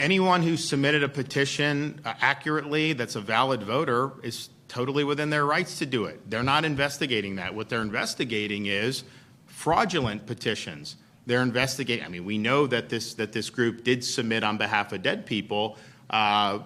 Anyone who submitted a petition accurately that's a valid voter is totally within their rights to do it. They're not investigating that. What they're investigating is fraudulent petitions. They're investigating. I mean, we know that this group did submit on behalf of dead people. I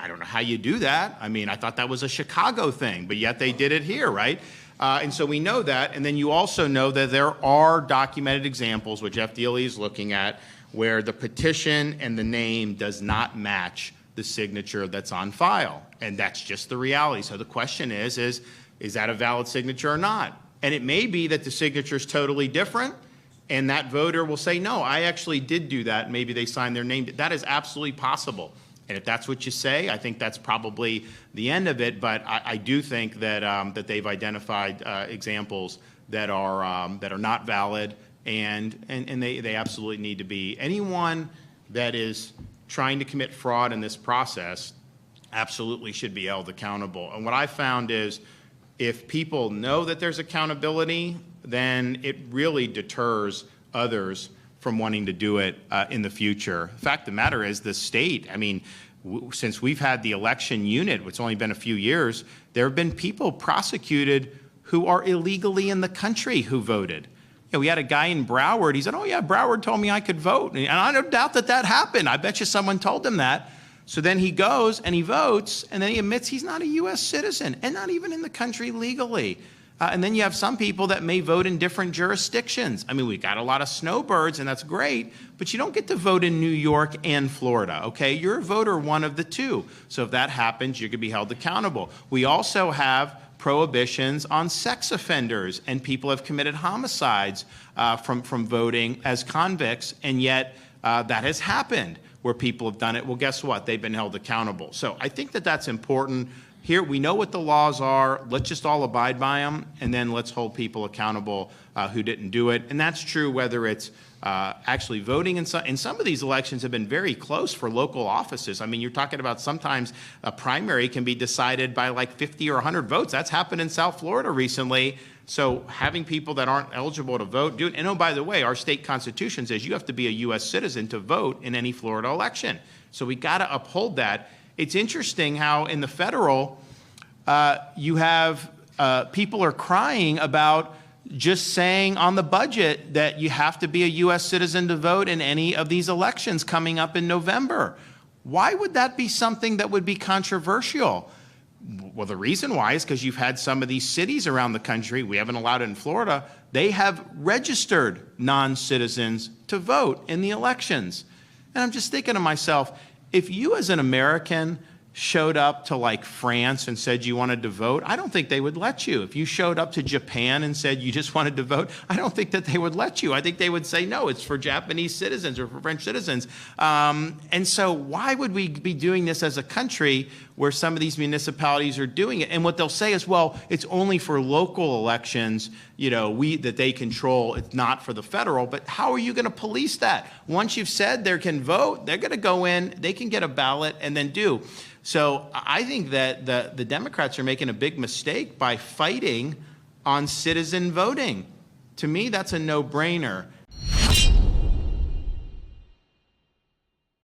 don't know how you do that. I mean, I thought that was a Chicago thing, but yet they did it here, right? And so we know that. And then you also know that there are documented examples, which FDLE is looking at, where the petition and the name does not match the signature that's on file. And that's just the reality. So the question is that a valid signature or not? And it may be that the signature is totally different, and that voter will say, no, I actually did do that. Maybe they signed their name. That is absolutely possible. And if that's what you say, I think that's probably the end of it. But I do think that that they've identified examples that are not valid, and they absolutely need to be. Anyone that is trying to commit fraud in this process absolutely should be held accountable. And what I found is, if people know that there's accountability, then it really deters others from wanting to do it in the future. The fact of the matter is, the state, I mean, since we've had the election unit, it's only been a few years, there have been people prosecuted who are illegally in the country who voted. You know, we had a guy in Broward, he said, oh yeah, Broward told me I could vote. And I don't doubt that that happened. I bet you someone told him that. So then he goes and he votes, and then he admits he's not a U.S. citizen and not even in the country legally. And then you have some people that may vote in different jurisdictions. I mean, we've got a lot of snowbirds, and that's great, but you don't get to vote in New York and Florida, okay? You're a voter one of the two. So if that happens, you could be held accountable. We also have prohibitions on sex offenders, and people have committed homicides from voting as convicts, and yet that has happened where people have done it. Well, guess what? They've been held accountable. So I think that that's important. Here, we know what the laws are. Let's just all abide by them, and then let's hold people accountable who didn't do it. And that's true whether it's actually voting. And some of these elections have been very close for local offices. I mean, you're talking about sometimes a primary can be decided by like 50 or 100 votes. That's happened in South Florida recently. So having people that aren't eligible to vote do it. And oh, by the way, our state constitution says you have to be a U.S. citizen to vote in any Florida election. So we got to uphold that. It's interesting how in the federal, you have people are crying about just saying on the budget that you have to be a U.S. citizen to vote in any of these elections coming up in November. Why would that be something that would be controversial? Well, the reason why is because you've had some of these cities around the country, we haven't allowed it in Florida, they have registered non-citizens to vote in the elections. And I'm just thinking to myself, if you as an American showed up to like France and said you wanted to vote, I don't think they would let you. If you showed up to Japan and said you just wanted to vote, I don't think that they would let you. I think they would say, no, it's for Japanese citizens or for French citizens. And so why would we be doing this as a country where some of these municipalities are doing it? And what they'll say is, well, it's only for local elections, you know, that they control. It's not for the federal. But how are you going to police that? Once you've said they can vote, they're going to go in, they can get a ballot and then do. So I think that the Democrats are making a big mistake by fighting on citizen voting. To me, that's a no-brainer.